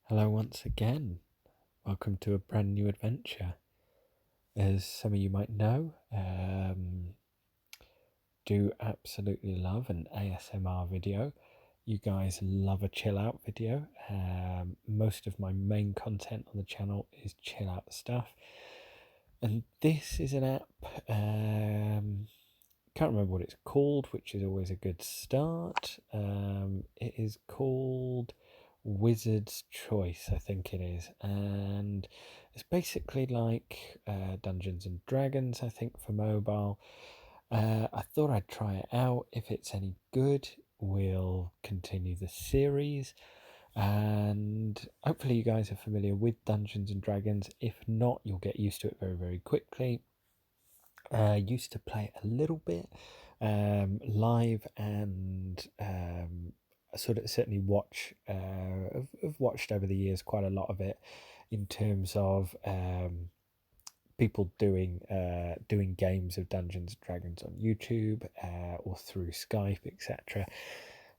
Hello once again. Welcome to a brand new adventure. As some of you might know, do absolutely love an ASMR video. You guys love a chill out video. Most of my main content on the channel is chill out stuff. And this is an app, can't remember what it's called, which is always a good start. It is called Wizard's Choice, I think it is, and it's basically like Dungeons and Dragons, I think, for mobile. I thought I'd try it out. If it's any good, we'll continue the series, and hopefully you guys are familiar with Dungeons and Dragons. If not, you'll get used to it very, very quickly. Used to play it a little bit live, and sort of certainly I've watched over the years quite a lot of it in terms of people doing games of Dungeons and Dragons on YouTube or through Skype, etc.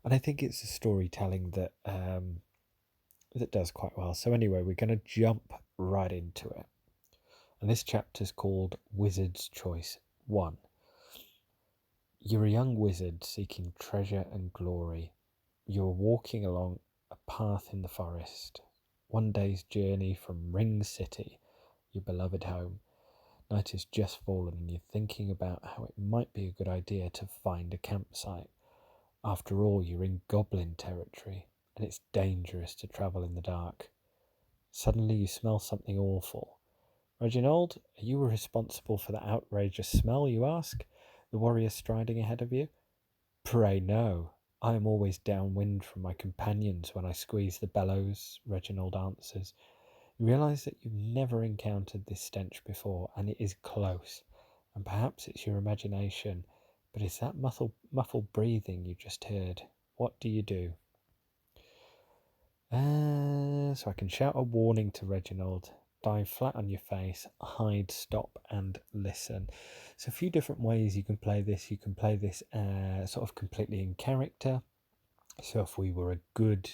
And I think it's the storytelling that that does quite well. So anyway, we're going to jump right into it. And this chapter is called Wizard's Choice 1. You're a young wizard seeking treasure and glory. You're walking along a path in the forest. One day's journey from Ring City, your beloved home. Night has just fallen and you're thinking about how it might be a good idea to find a campsite. After all, you're in goblin territory and it's dangerous to travel in the dark. Suddenly you smell something awful. Reginald, are you responsible for the outrageous smell, you ask, the warrior striding ahead of you? Pray no. I am always downwind from my companions when I squeeze the bellows, Reginald answers. You realise that you've never encountered this stench before, and it is close, and perhaps it's your imagination, but it's that muffled breathing you just heard. What do you do? So I can shout a warning to Reginald. Dive flat on your face, hide, stop, and listen. So a few different ways you can play this. You can play this sort of completely in character. So if we were a good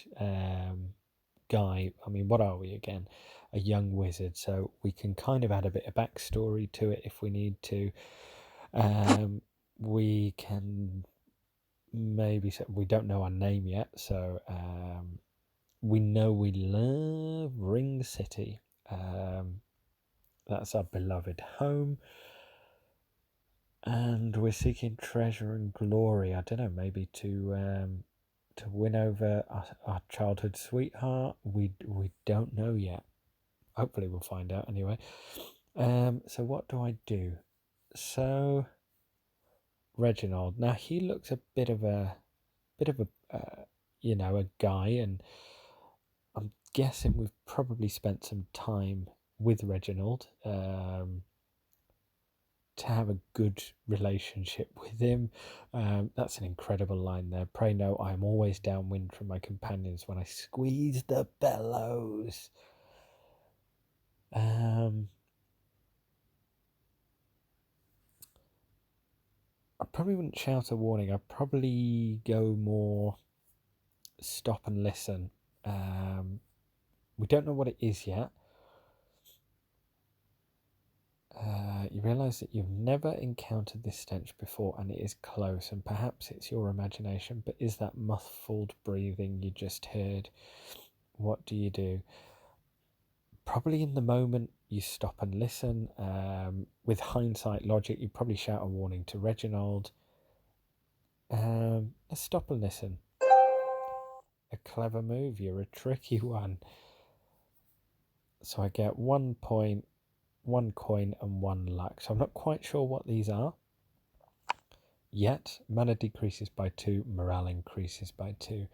guy, I mean, what are we again? A young wizard. So we can kind of add a bit of backstory to it if we need to. We can maybe, we don't know our name yet, so we know we love Ring City. That's our beloved home. And we're seeking treasure and glory. I don't know, maybe to win over our childhood sweetheart. We don't know yet. Hopefully we'll find out anyway. So what do I do? So Reginald. Now he looks a bit of a a guy, and I'm guessing we've probably spent some time with Reginald to have a good relationship with him. That's an incredible line there. Pray no, I am always downwind from my companions when I squeeze the bellows. I probably wouldn't shout a warning. I'd probably go more stop and listen. We don't know what it is yet. You realise that you've never encountered this stench before and it is close, and perhaps it's your imagination, but is that muffled breathing you just heard? What do you do? Probably in the moment you stop and listen. With hindsight logic, you probably shout a warning to Reginald. Let's stop and listen. A clever move, you're a tricky one. So I get 1 point, 1 coin, and 1 luck. So I'm not quite sure what these are yet. Mana decreases by 2, morale increases by 2.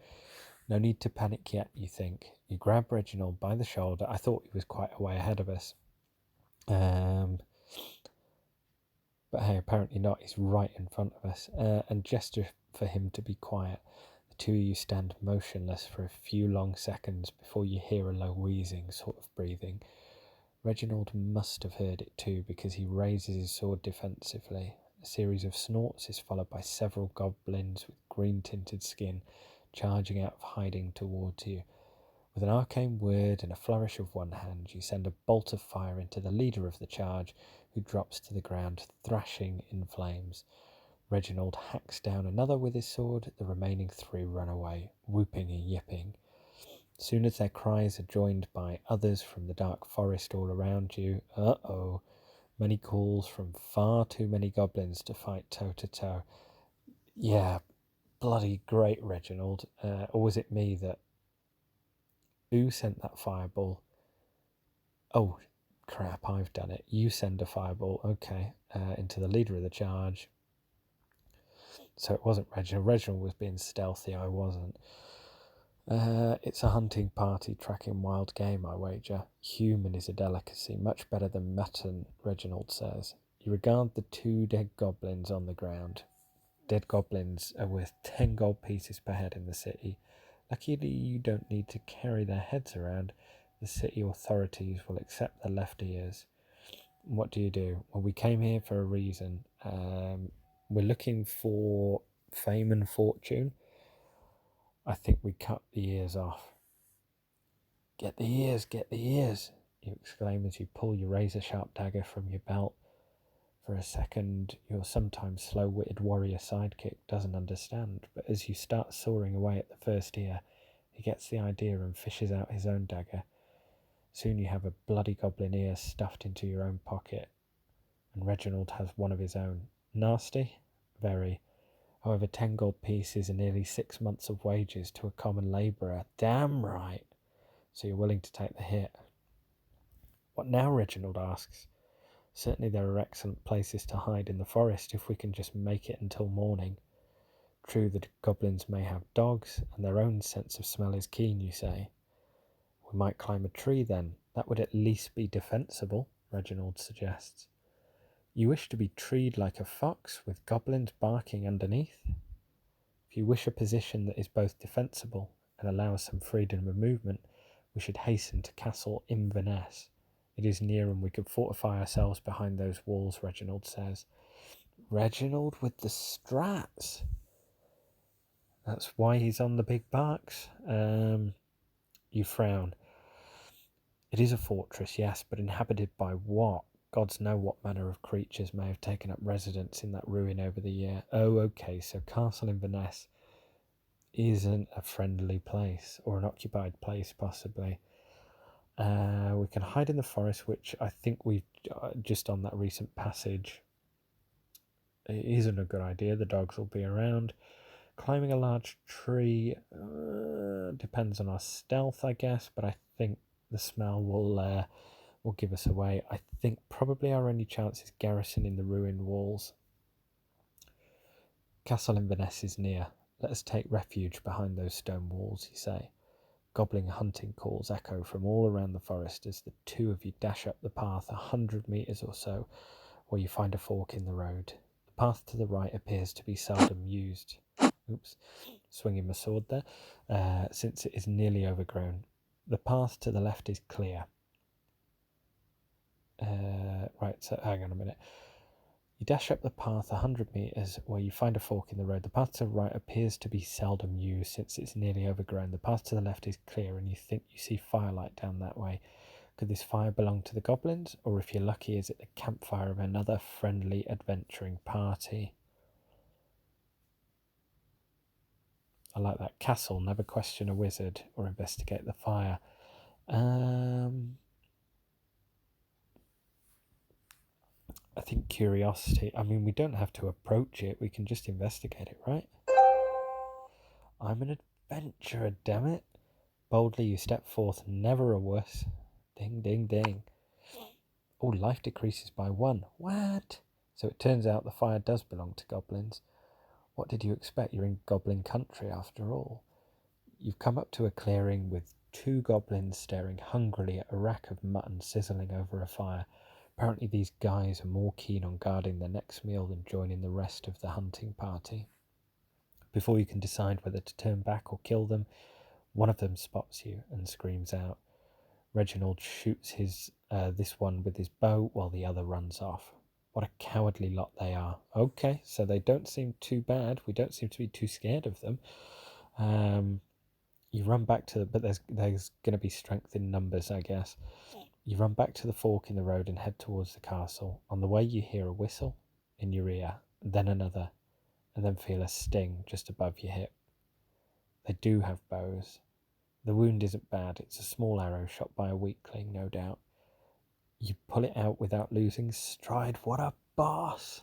No need to panic yet, you think. You grab Reginald by the shoulder. I thought he was quite a way ahead of us. But hey, apparently not. He's right in front of us. And gesture for him to be quiet. The two of you stand motionless for a few long seconds before you hear a low wheezing sort of breathing. Reginald must have heard it too, because he raises his sword defensively. A series of snorts is followed by several goblins with green-tinted skin charging out of hiding towards you. With an arcane word and a flourish of one hand, you send a bolt of fire into the leader of the charge, who drops to the ground, thrashing in flames. Reginald hacks down another with his sword. The remaining three run away, whooping and yipping. Soon as their cries are joined by others from the dark forest all around you, many calls from far too many goblins to fight toe to toe. Yeah, bloody great, Reginald. Or was it me that... Who sent that fireball? Oh, crap, I've done it. You send a fireball, okay, into the leader of the charge. So it wasn't Reginald. Reginald was being stealthy, I wasn't. It's a hunting party tracking wild game, I wager. Human is a delicacy, much better than mutton, Reginald says. You regard the 2 dead goblins on the ground. Dead goblins are worth 10 gold pieces per head in the city. Luckily, you don't need to carry their heads around. The city authorities will accept their left ears. What do? Well, we came here for a reason. We're looking for fame and fortune. I think we cut the ears off. Get the ears, you exclaim as you pull your razor-sharp dagger from your belt. For a second, your sometimes slow-witted warrior sidekick doesn't understand, but as you start sawing away at the first ear, he gets the idea and fishes out his own dagger. Soon you have a bloody goblin ear stuffed into your own pocket, and Reginald has one of his own. Nasty? Very. However, 10 gold pieces are nearly 6 months of wages to a common labourer. Damn right. So you're willing to take the hit. What now? Reginald asks. Certainly there are excellent places to hide in the forest if we can just make it until morning. True, the goblins may have dogs, and their own sense of smell is keen, you say. We might climb a tree then. That would at least be defensible, Reginald suggests. You wish to be treed like a fox, with goblins barking underneath? If you wish a position that is both defensible and allows some freedom of movement, we should hasten to Castle Inverness. It is near and we could fortify ourselves behind those walls, Reginald says. Reginald with the strats. That's why he's on the big barks. You frown. It is a fortress, yes, but inhabited by what? Gods know what manner of creatures may have taken up residence in that ruin over the year. Oh, okay, so Castle Inverness isn't a friendly place, or an occupied place, possibly. We can hide in the forest, which I think we've just on that recent passage. It isn't a good idea. The dogs will be around. Climbing a large tree depends on our stealth, I guess, but I think the smell will give us away. I think probably our only chance is garrisoning the ruined walls. Castle Inverness is near. Let us take refuge behind those stone walls, you say. Goblin hunting calls echo from all around the forest as the two of you dash up the path 100 metres or so, where you find a fork in the road. The path to the right appears to be seldom used. Oops, swinging my sword there, since it is nearly overgrown. The path to the left is clear. Right, so hang on a minute. You dash up the path 100 metres where you find a fork in the road. The path to the right appears to be seldom used since it's nearly overgrown. The path to the left is clear and you think you see firelight down that way. Could this fire belong to the goblins, or if you're lucky, is it the campfire of another friendly adventuring party? I like that. Castle, never question a wizard or investigate the fire. I think curiosity. I mean, we don't have to approach it. We can just investigate it, right? I'm an adventurer, damn it. Boldly you step forth, never a wuss. Ding, ding, ding. Oh, life decreases by 1. What? So it turns out the fire does belong to goblins. What did you expect? You're in goblin country after all. You've come up to a clearing with 2 goblins staring hungrily at a rack of mutton sizzling over a fire. Apparently these guys are more keen on guarding their next meal than joining the rest of the hunting party. Before you can decide whether to turn back or kill them, one of them spots you and screams out. Reginald shoots this one with his bow while the other runs off. What a cowardly lot they are. Okay, so they don't seem too bad. We don't seem to be too scared of them. You run back to, but there's going to be strength in numbers, I guess. You run back to the fork in the road and head towards the castle. On the way, you hear a whistle in your ear, then another, and then feel a sting just above your hip. They do have bows. The wound isn't bad. It's a small arrow shot by a weakling, no doubt. You pull it out without losing stride. What a boss!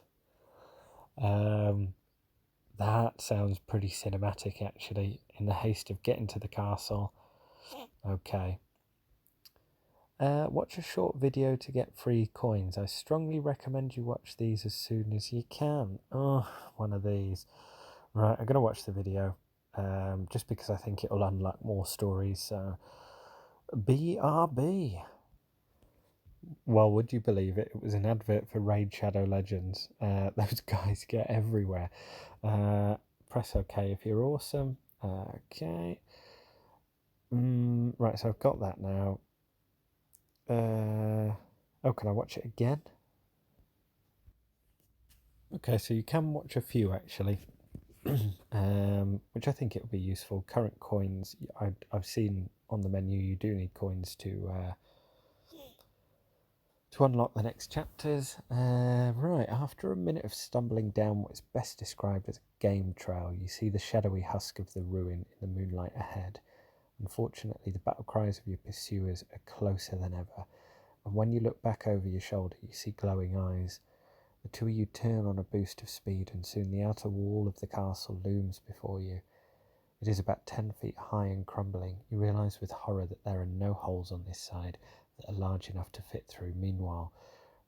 That sounds pretty cinematic, actually. In the haste of getting to the castle. Okay. Watch a short video to get free coins. I strongly recommend you watch these as soon as you can. Oh, one of these. Right, I'm going to watch the video. Just because I think it'll unlock more stories. So, BRB. Well, would you believe it? It was an advert for Raid Shadow Legends. Those guys get everywhere. Press OK if you're awesome. Okay. Right, so I've got that now. Oh, can I watch it again? Okay, so you can watch a few actually, which I think it would be useful. Current coins, I've seen on the menu you do need coins to unlock the next chapters. Right, after a minute of stumbling down what is best described as a game trail, you see the shadowy husk of the ruin in the moonlight ahead. Unfortunately, the battle cries of your pursuers are closer than ever, and when you look back over your shoulder, you see glowing eyes. The two of you turn on a boost of speed, and soon the outer wall of the castle looms before you. It is about 10 feet high and crumbling. You realise with horror that there are no holes on this side that are large enough to fit through. Meanwhile,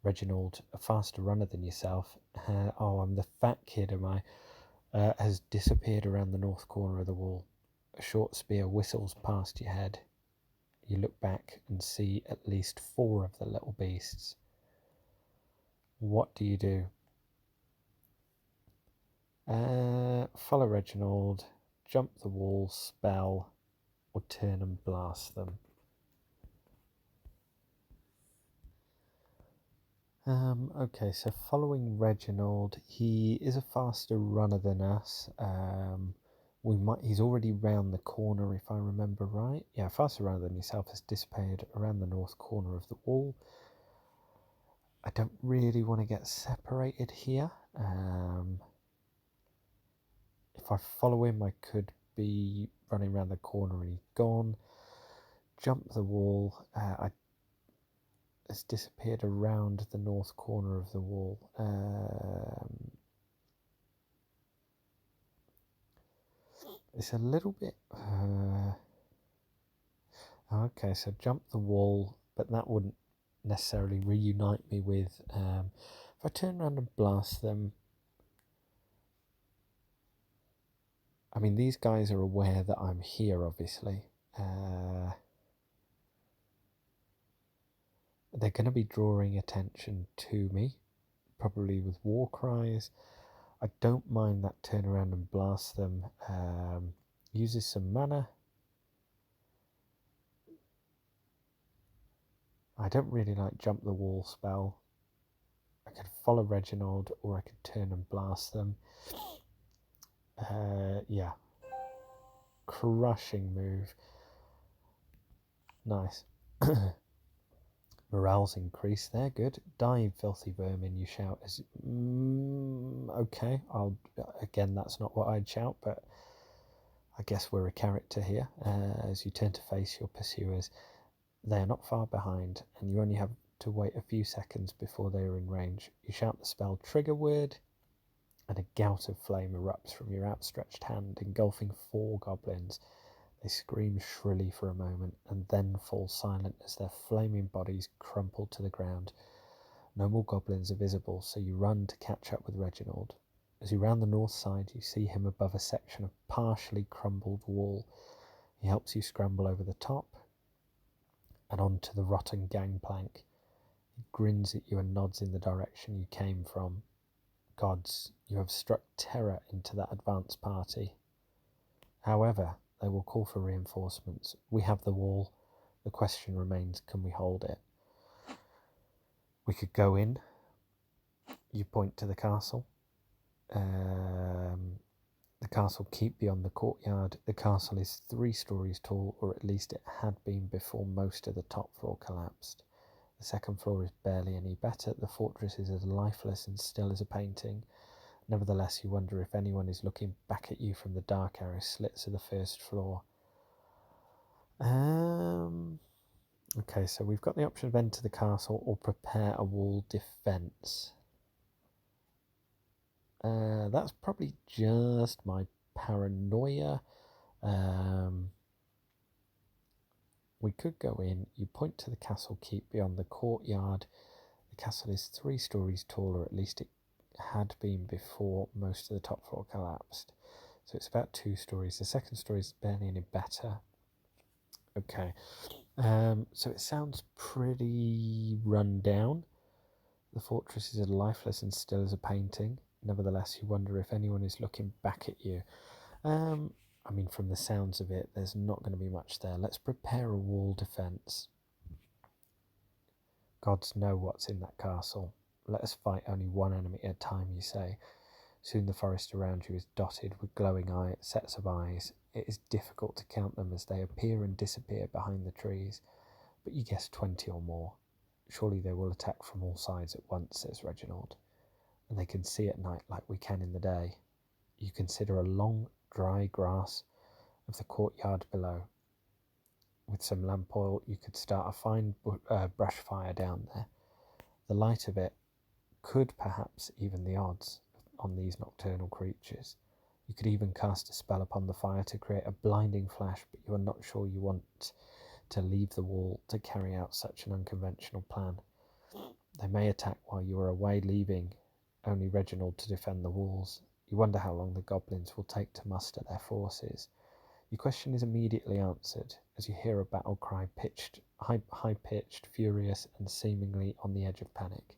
Reginald, a faster runner than yourself, oh, I'm the fat kid, am I, has disappeared around the north corner of the wall. A short spear whistles past your head. You look back and see at least 4 of the little beasts. What do you do? Follow Reginald, jump the wall, spell, or turn and blast them. Okay, so following Reginald, he is a faster runner than us. He's already round the corner, if I remember right. Yeah, faster runner than yourself, has disappeared around the north corner of the wall. I don't really want to get separated here. If I follow him, I could be running around the corner and he's gone. Jump the wall. It's disappeared around the north corner of the wall. It's a little bit... okay, so jump the wall, but that wouldn't necessarily reunite me with... if I turn around and blast them... I mean, these guys are aware that I'm here, obviously. They're going to be drawing attention to me, probably with war cries. I don't mind that turn around and blast them. Uses some mana. I don't really like jump the wall spell. I could follow Reginald or I could turn and blast them. Yeah. Crushing move. Nice. Morale's increased there, good. Dive, filthy vermin, you shout as... okay, again, that's not what I'd shout, but I guess we're a character here. As you turn to face your pursuers, they are not far behind, and you only have to wait a few seconds before they are in range. You shout the spell trigger word, and a gout of flame erupts from your outstretched hand, engulfing 4 goblins. They scream shrilly for a moment, and then fall silent as their flaming bodies crumple to the ground. No more goblins are visible, so you run to catch up with Reginald. As you round the north side, you see him above a section of partially crumbled wall. He helps you scramble over the top and onto the rotten gangplank. He grins at you and nods in the direction you came from. Gods, you have struck terror into that advance party. However, they will call for reinforcements. We have the wall. The question remains, can we hold it? We could go in. You point to the castle. The castle keep beyond the courtyard. The castle is 3 stories tall, or at least it had been before most of the top floor collapsed. The second floor is barely any better. The fortress is as lifeless and still as a painting. Nevertheless, you wonder if anyone is looking back at you from the dark arrow slits of the first floor. Okay, so we've got the option of enter the castle or prepare a wall defence. That's probably just my paranoia. We could go in. You point to the castle keep beyond the courtyard. The castle is 3 stories tall, or at least it had been before most of the top floor collapsed. So it's about 2 stories. The second story is barely any better. Okay. So it sounds pretty run down. The fortress is as lifeless and still as a painting. Nevertheless, you wonder if anyone is looking back at you. I mean, from the sounds of it, there's not going to be much there. Let's prepare a wall defence. Gods know what's in that castle. Let us fight only one enemy at a time, you say. Soon the forest around you is dotted with glowing sets of eyes. It is difficult to count them as they appear and disappear behind the trees, but you guess 20 or more. Surely they will attack from all sides at once, says Reginald, and they can see at night like we can in the day. You consider a long, dry grass of the courtyard below. With some lamp oil, you could start a fine brush fire down there. The light of it could perhaps even the odds on these nocturnal creatures. You could even cast a spell upon the fire to create a blinding flash, but you are not sure you want to leave the wall to carry out such an unconventional plan. They may attack while you are away, leaving only Reginald to defend the walls. You wonder how long the goblins will take to muster their forces. Your question is immediately answered as you hear a battle cry, high-pitched, furious, and seemingly on the edge of panic.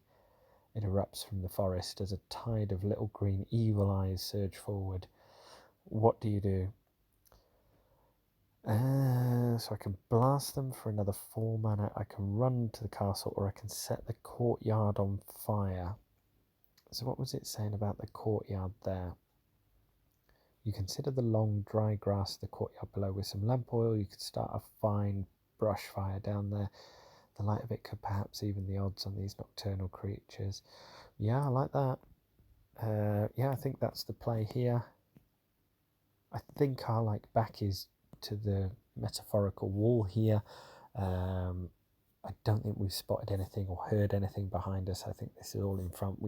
It erupts from the forest as a tide of little green evil eyes surge forward. What do you do? So I can blast them for another 4 mana. I can run to the castle, or I can set the courtyard on fire. So what was it saying about the courtyard there? You consider the long, dry grass of the courtyard below with some lamp oil. You could start a fine brush fire down there. The light of it could perhaps even the odds on these nocturnal creatures. Yeah, I like that. Yeah, I think that's the play here. I think our back is to the metaphorical wall here. I don't think we've spotted anything or heard anything behind us. I think this is all in front.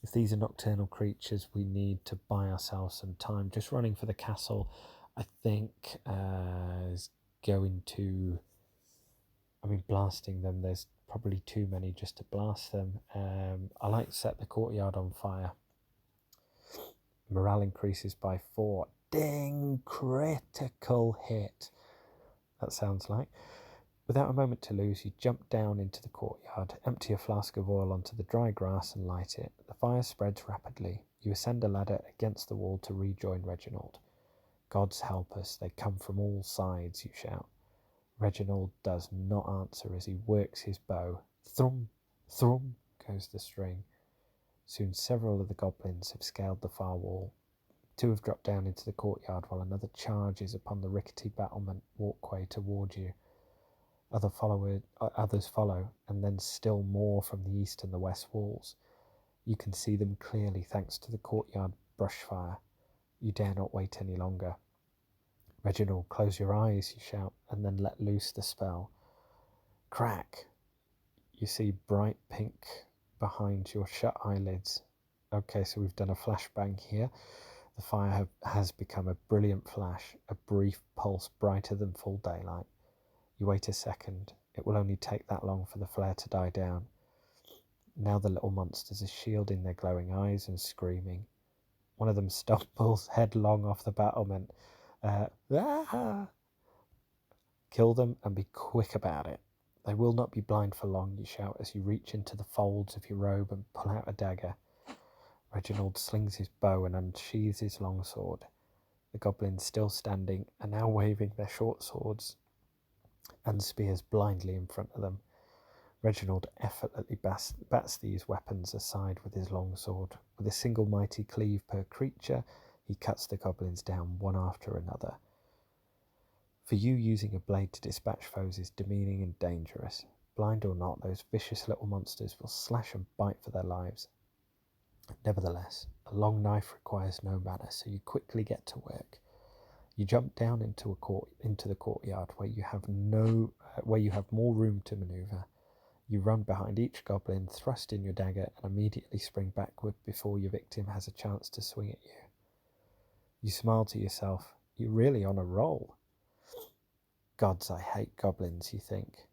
If these are nocturnal creatures, we need to buy ourselves some time. Just running for the castle, I think, is going to... I mean, blasting them, there's probably too many just to blast them. I like to set the courtyard on fire. Morale increases by 4. Ding! Critical hit. That sounds like. Without a moment to lose, you jump down into the courtyard, empty a flask of oil onto the dry grass and light it. The fire spreads rapidly. You ascend a ladder against the wall to rejoin Reginald. Gods help us, they come from all sides, you shout. Reginald does not answer as he works his bow. Thrum, thrum goes the string. Soon several of the goblins have scaled the far wall. 2 have dropped down into the courtyard while another charges upon the rickety battlement walkway toward you. Others follow, and then still more from the east and the west walls. You can see them clearly thanks to the courtyard brush fire. You dare not wait any longer. Reginald, close your eyes, you shout, and then let loose the spell. Crack! You see bright pink behind your shut eyelids. Okay, so we've done a flashbang here. The fire has become a brilliant flash, a brief pulse brighter than full daylight. You wait a second. It will only take that long for the flare to die down. Now the little monsters are shielding their glowing eyes and screaming. One of them stumbles headlong off the battlement. Kill them and be quick about it. They will not be blind for long, you shout as you reach into the folds of your robe and pull out a dagger. Reginald slings his bow and unsheathes his long sword. The goblins, still standing, are now waving their short swords and spears blindly in front of them. Reginald effortlessly bats these weapons aside with his long sword. With a single mighty cleave per creature, He cuts the goblins down one after another. For you, using a blade to dispatch foes is demeaning and dangerous. Blind or not, those vicious little monsters will slash and bite for their lives. Nevertheless, a long knife requires no manner, so you quickly get to work. You jump down into the courtyard where you have more room to manoeuvre. You run behind each goblin, thrust in your dagger, and immediately spring backward before your victim has a chance to swing at you. You smile to yourself. You're really on a roll. Gods, I hate goblins, you think.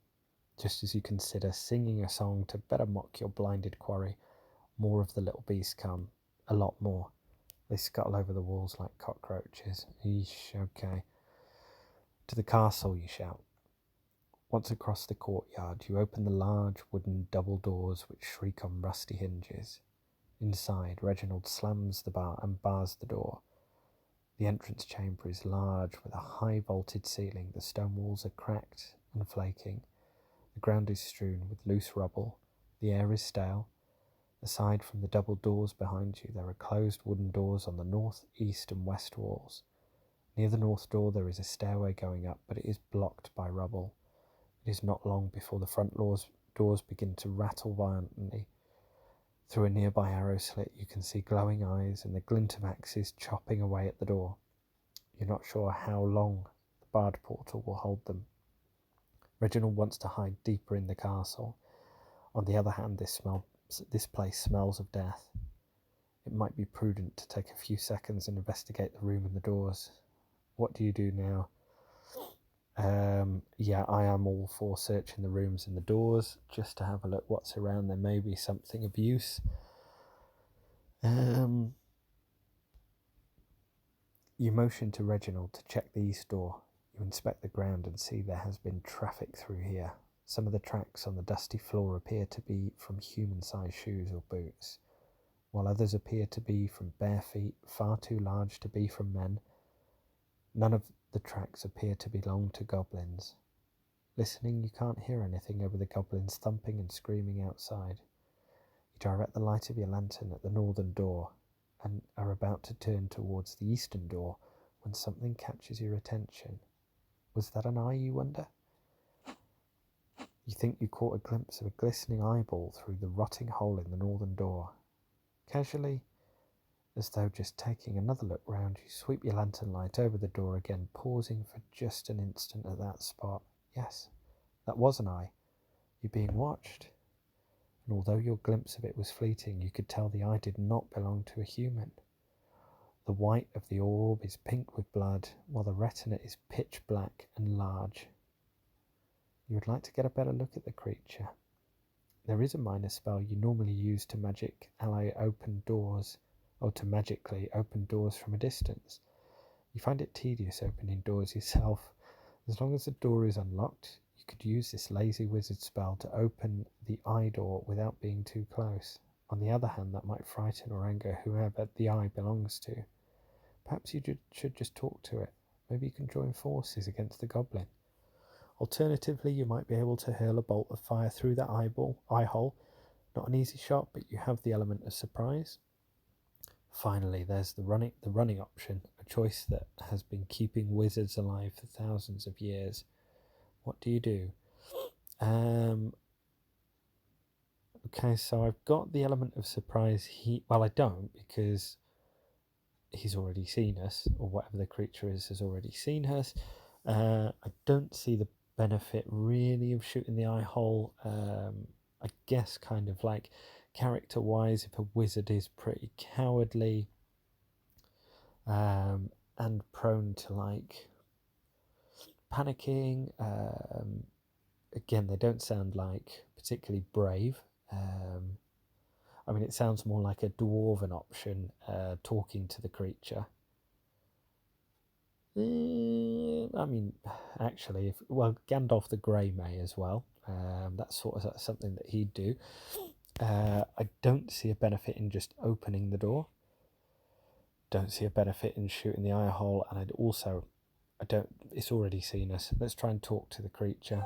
Just as you consider singing a song to better mock your blinded quarry, more of the little beasts come. A lot more. They scuttle over the walls like cockroaches. Eesh, okay. To the castle, you shout. Once across the courtyard, you open the large wooden double doors which shriek on rusty hinges. Inside, Reginald slams the bar and bars the door. The entrance chamber is large with a high vaulted ceiling. The stone walls are cracked and flaking. The ground is strewn with loose rubble. The air is stale. Aside from the double doors behind you, there are closed wooden doors on the north, east and west walls. Near the north door there is a stairway going up, but it is blocked by rubble. It is not long before the front doors begin to rattle violently. Through a nearby arrow slit you can see glowing eyes and the glint of axes chopping away at the door. You're not sure how long the barred portal will hold them. Reginald wants to hide deeper in the castle. On the other hand, this place smells of death. It might be prudent to take a few seconds and investigate the room and the doors. What do you do now? Yeah, I am all for searching the rooms and the doors just to have a look what's around. There may be something of use. You motion to Reginald to check the east door. You inspect the ground and see there has been traffic through here. Some of the tracks on the dusty floor appear to be from human-sized shoes or boots, while others appear to be from bare feet, far too large to be from men. None of the tracks appear to belong to goblins. Listening, you can't hear anything over the goblins thumping and screaming outside. You direct the light of your lantern at the northern door and are about to turn towards the eastern door when something catches your attention. Was that an eye, you wonder? You think you caught a glimpse of a glistening eyeball through the rotting hole in the northern door. Casually, as though just taking another look round, you sweep your lantern light over the door again, pausing for just an instant at that spot. Yes, that was an eye. You're being watched. And although your glimpse of it was fleeting, you could tell the eye did not belong to a human. The white of the orb is pink with blood, while the retina is pitch black and large. You would like to get a better look at the creature. There is a minor spell you normally use to magically open doors from a distance. You find it tedious opening doors yourself. As long as the door is unlocked, you could use this lazy wizard spell to open the eye door without being too close. On the other hand, that might frighten or anger whoever the eye belongs to. Perhaps you should just talk to it. Maybe you can join forces against the goblin. Alternatively, you might be able to hurl a bolt of fire through the eye hole. Not an easy shot, but you have the element of surprise. Finally, there's the running option, a choice that has been keeping wizards alive for thousands of years. What do you do? Okay, so I've got the element of surprise. Well, I don't, because he's already seen us, or whatever the creature is has already seen us. I don't see the benefit really of shooting the eye hole. I guess kind of like character-wise, if a wizard is pretty cowardly and prone to like panicking, again, they don't sound like particularly brave. I mean, it sounds more like a dwarven option, talking to the creature. I mean, actually, Gandalf the Grey may as well. That's sort of something that he'd do. I don't see a benefit in just opening the door. Don't see a benefit in shooting the eye hole, and it's already seen us. Let's try and talk to the creature.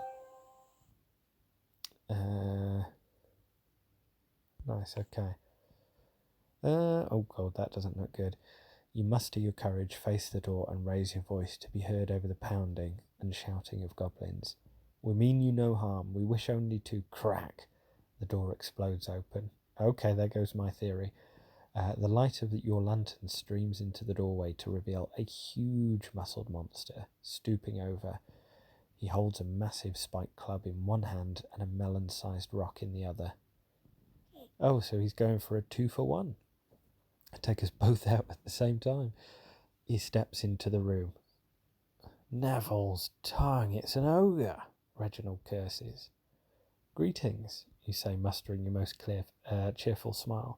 Nice, okay. Oh god, that doesn't look good. You muster your courage, face the door, and raise your voice to be heard over the pounding and shouting of goblins. We mean you no harm. We wish only to crack. The door explodes open. Okay, there goes my theory. The light of your lantern streams into the doorway to reveal a huge muscled monster stooping over. He holds a massive spiked club in one hand and a melon-sized rock in the other. Oh, so he's going for a 2-for-1. Take us both out at the same time. He steps into the room. Neville's tongue, it's an ogre, Reginald curses. Greetings, you say, mustering your most cheerful smile.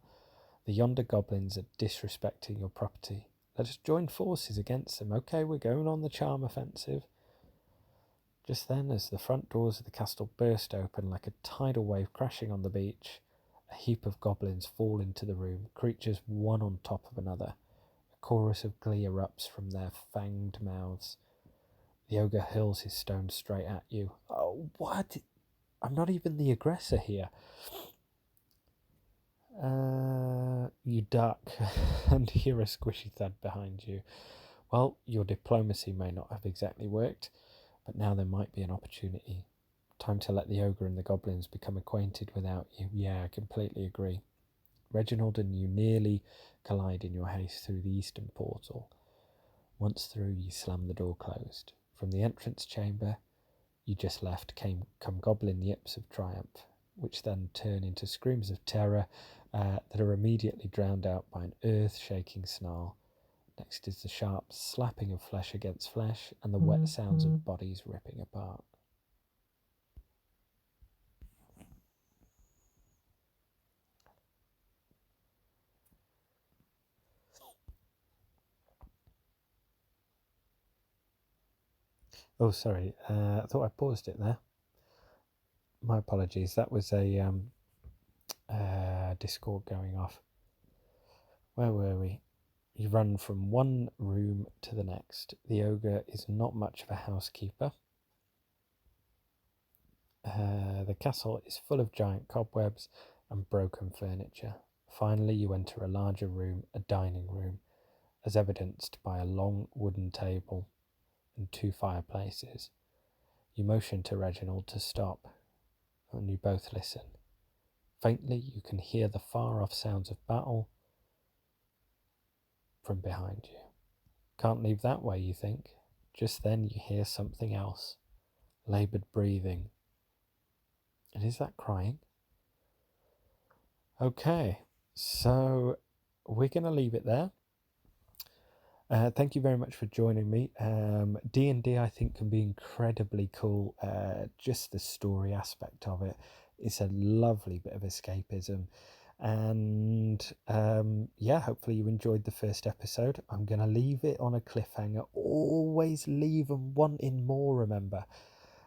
The yonder goblins are disrespecting your property. Let us join forces against them. Okay, we're going on the charm offensive. Just then, as the front doors of the castle burst open like a tidal wave crashing on the beach, a heap of goblins fall into the room, creatures one on top of another. A chorus of glee erupts from their fanged mouths. The ogre hurls his stone straight at you. Oh, what? I'm not even the aggressor here. You duck and hear a squishy thud behind you. Well, your diplomacy may not have exactly worked, but now there might be an opportunity. Time to let the ogre and the goblins become acquainted without you. Yeah, I completely agree. Reginald and you nearly collide in your haste through the eastern portal. Once through, you slam the door closed. From the entrance chamber you just left come goblin yips of triumph, which then turn into screams of terror that are immediately drowned out by an earth-shaking snarl. Next is the sharp slapping of flesh against flesh and the wet sounds of bodies ripping apart. Oh, sorry, I thought I paused it there. My apologies, that was a Discord going off. Where were we? You run from one room to the next. The ogre is not much of a housekeeper. The castle is full of giant cobwebs and broken furniture. Finally, you enter a larger room, a dining room, as evidenced by a long wooden table and 2 fireplaces. You motion to Reginald to stop, and you both listen. Faintly, you can hear the far-off sounds of battle from behind you. Can't leave that way, you think. Just then you hear something else. Laboured breathing. And is that crying? Okay, so we're going to leave it there. Thank you very much for joining me. D&D I think can be incredibly cool. Just the story aspect of it. It's a lovely bit of escapism. And yeah, hopefully you enjoyed the first episode. I'm going to leave it on a cliffhanger. Always leave them wanting more, remember.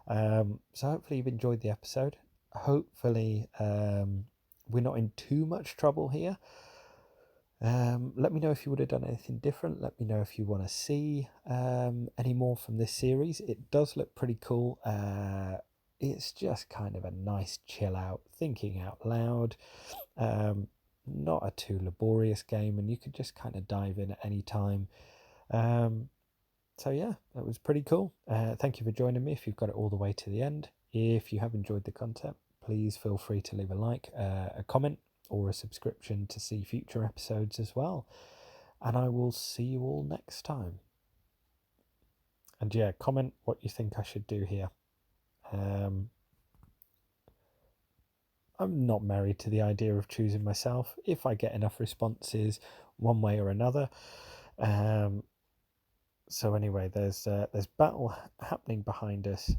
So hopefully you've enjoyed the episode. Hopefully we're not in too much trouble here. Let me know if you would have done anything different. Let me know if you want to see any more from this series. It does look pretty cool. It's just kind of a nice chill out, thinking out loud, not a too laborious game, and you could just kind of dive in at any time. So yeah, that was pretty cool. Thank you for joining me if you've got it all the way to the end. If you have enjoyed the content, please feel free to leave a like, a comment, or a subscription to see future episodes as well. And I will see you all next time. And yeah, comment what you think I should do here. I'm not married to the idea of choosing myself. If I get enough responses one way or another. So anyway, there's battle happening behind us,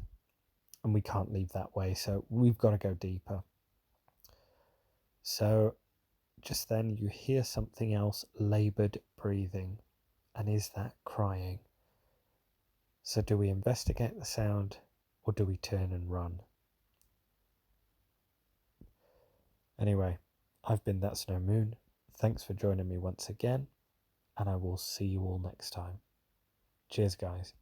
and we can't leave that way, so we've got to go deeper. So just then you hear something else, laboured breathing. And is that crying? So do we investigate the sound, or do we turn and run? Anyway, I've been That's No Moon. Thanks for joining me once again, and I will see you all next time. Cheers, guys.